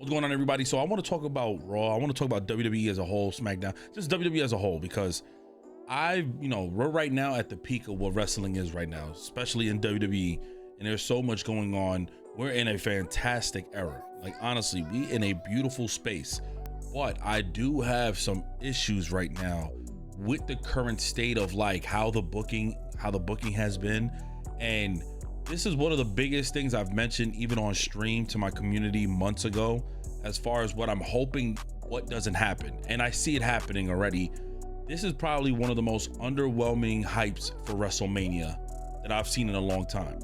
What's going on, everybody? So I want to talk about Raw. I want to talk about WWE as a whole, SmackDown, just WWE as a whole, because we're right now at the peak of what wrestling is right now, especially in WWE, and there's so much going on. We're in a fantastic era. Like, honestly, we in a beautiful space, but I do have some issues right now with the current state of like how the booking has been. And this is one of the biggest things I've mentioned even on stream to my community months ago, as far as what I'm hoping what doesn't happen. And I see it happening already. This is probably one of the most underwhelming hypes for WrestleMania that I've seen in a long time.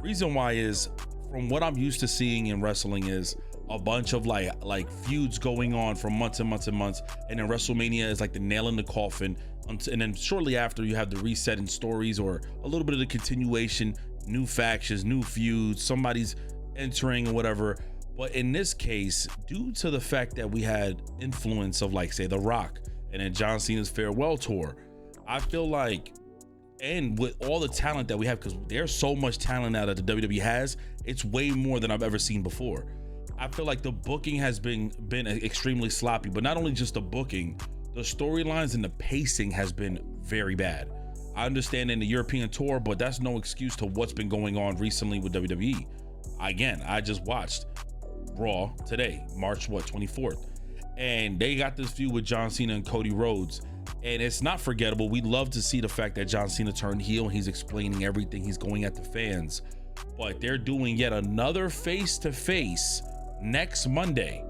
Reason why is, from what I'm used to seeing in wrestling, is a bunch of like feuds going on for months and months and months, and then WrestleMania is like the nail in the coffin, and then shortly after you have the reset in stories or a little bit of the continuation, new factions, new feuds, somebody's entering or whatever. But in this case, due to the fact that we had influence of, like, say, The Rock and then John Cena's farewell tour, I feel like, and with all the talent that we have, because there's so much talent now that the WWE has, it's way more than I've ever seen before. I feel like the booking has been extremely sloppy, but not only just the booking, the storylines and the pacing has been very bad. I understand in the European tour, but that's no excuse to what's been going on recently with WWE. Again, I just watched Raw today, March 24th, and they got this feud with John Cena and Cody Rhodes, and it's not forgettable. We love to see the fact that John Cena turned heel and he's explaining everything, he's going at the fans, but they're doing yet another face-to-face next Monday.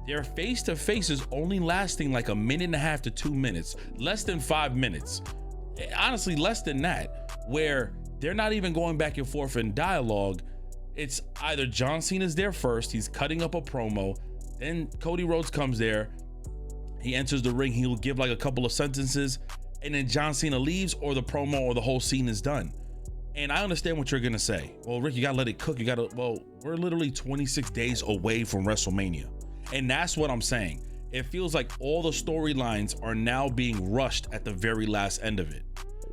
Their face-to-face is only lasting like 1.5 to 2 minutes, less than 5 minutes, honestly less than that, where they're not even going back and forth in dialogue. It's either John Cena's there first, he's cutting up a promo, then Cody Rhodes comes there, he enters the ring, he'll give like a couple of sentences, and then John Cena leaves, or the promo or the whole scene is done. And I understand what you're gonna say. Well, Rick, you gotta let it cook. Well, we're literally 26 days away from WrestleMania. And that's what I'm saying. It feels like all the storylines are now being rushed at the very last end of it.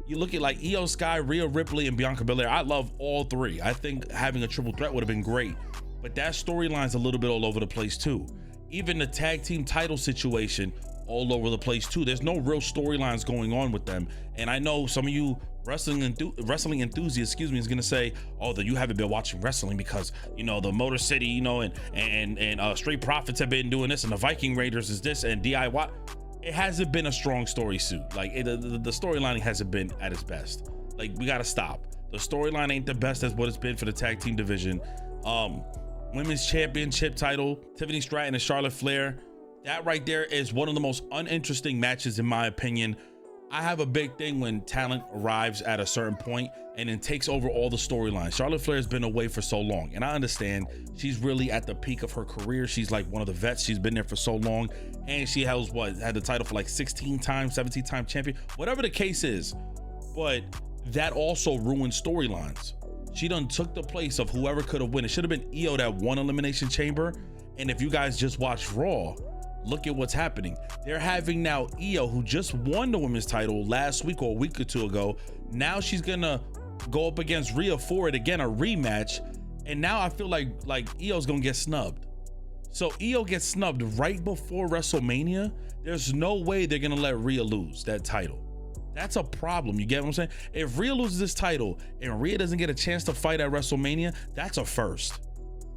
You look at like Io Sky, Rhea Ripley, and Bianca Belair. I love all three. I think having a triple threat would have been great, but that storyline's a little bit all over the place too. Even the tag team title situation, all over the place too. There's no real storylines going on with them. And I know some of you wrestling enthusiasts, is gonna say, oh, that you haven't been watching wrestling because, the Motor City, and Straight Profits have been doing this, and the Viking Raiders is this, and DIY. It hasn't been a strong story suit. Like, the storyline hasn't been at its best. Like, we gotta stop. The storyline ain't the best as what it's been for the tag team division. Women's championship title, Tiffany Stratton and Charlotte Flair. That right there is one of the most uninteresting matches in my opinion. I have a big thing when talent arrives at a certain point and then takes over all the storylines. Charlotte Flair has been away for so long, and I understand she's really at the peak of her career. She's like one of the vets. She's been there for so long, and she had the title for like 16 times, 17-time champion, whatever the case is. But that also ruined storylines. She done took the place of whoever could have won. It should have been Io that won Elimination Chamber. And if you guys just watched Raw, look at what's happening. They're having now Io, who just won the women's title last week or a week or two ago. Now she's gonna go up against Rhea for it again, a rematch. And now I feel like Io's gonna get snubbed. So Io gets snubbed right before WrestleMania. There's no way they're gonna let Rhea lose that title. That's a problem. You get what I'm saying? If Rhea loses this title and Rhea doesn't get a chance to fight at WrestleMania, that's a first.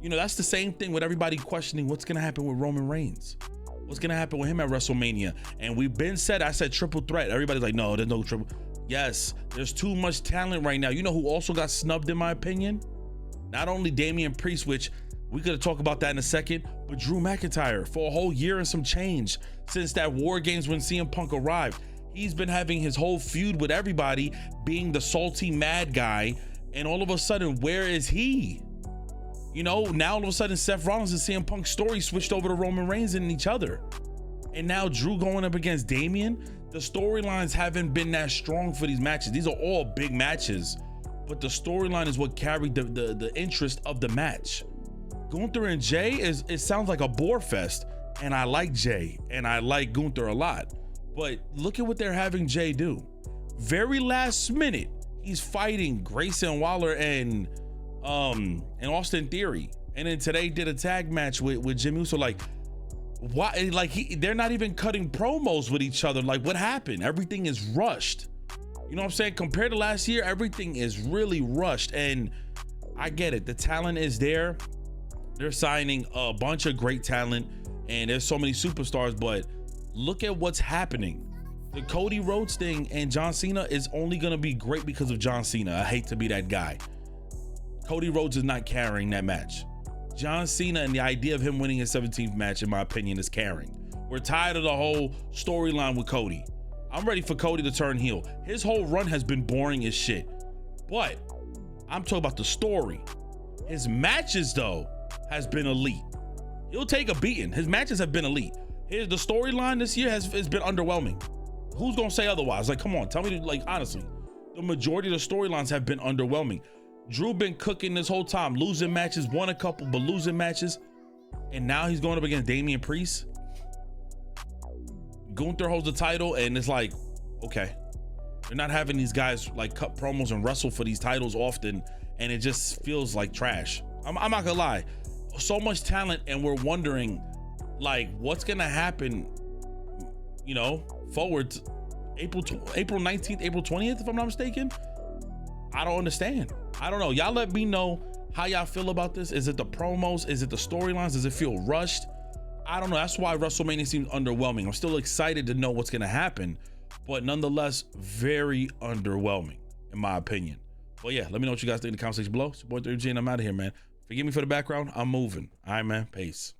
That's the same thing with everybody questioning what's gonna happen with Roman Reigns. What's gonna happen with him at WrestleMania? And I said triple threat. Everybody's like, no, there's no triple. Yes, there's too much talent right now. You know who also got snubbed in my opinion? Not only Damian Priest, which we could talk about that in a second, but Drew McIntyre for a whole year and some change since that War Games when CM Punk arrived. He's been having his whole feud with everybody, being the salty mad guy, and all of a sudden, where is he? Now all of a sudden Seth Rollins and CM Punk's story switched over to Roman Reigns and each other. And now Drew going up against Damian. The storylines haven't been that strong for these matches. These are all big matches, but the storyline is what carried the interest of the match. Gunther and Jay, it sounds like a bore fest, and I like Jay and I like Gunther a lot. But look at what they're having Jay do. Very last minute, he's fighting Grayson Waller and Austin Theory, And then today did a tag match with Jimmy Uso. Like, why? Like, they're not even cutting promos with each other. Like, what happened? Everything is rushed. You know what I'm saying? Compared to last year, everything is really rushed. And I get it. The talent is there. They're signing a bunch of great talent, and there's so many superstars, but look at what's happening. The Cody Rhodes thing and John Cena is only going to be great because of John Cena. I hate to be that guy. Cody Rhodes is not carrying that match. John Cena and the idea of him winning his 17th match, in my opinion, is carrying. We're tired of the whole storyline with Cody. I'm ready for Cody to turn heel. His whole run has been boring as shit. But I'm talking about the story. His matches, though, has been elite. He'll take a beating. His matches have been elite. The storyline this year has been underwhelming. Who's gonna say otherwise? Like, come on, tell me, like, honestly, the majority of the storylines have been underwhelming. Drew been cooking this whole time, losing matches, won a couple, but losing matches. And now he's going up against Damian Priest. Gunther holds the title, and it's like, okay. They're not having these guys like cut promos and wrestle for these titles often, and it just feels like trash. I'm not gonna lie. So much talent, and we're wondering, like, what's gonna happen, you know, forward to April 19th, April 20th, if I'm not mistaken. I don't understand. I don't know. Y'all let me know how y'all feel about this. Is it the promos? Is it the storylines? Does it feel rushed? I don't know. That's why WrestleMania seems underwhelming. I'm still excited to know what's gonna happen, but nonetheless, very underwhelming, in my opinion. But yeah, let me know what you guys think in the comment section below. It's your boy 3G, and I'm out of here, man. Forgive me for the background. I'm moving. All right, man. Peace.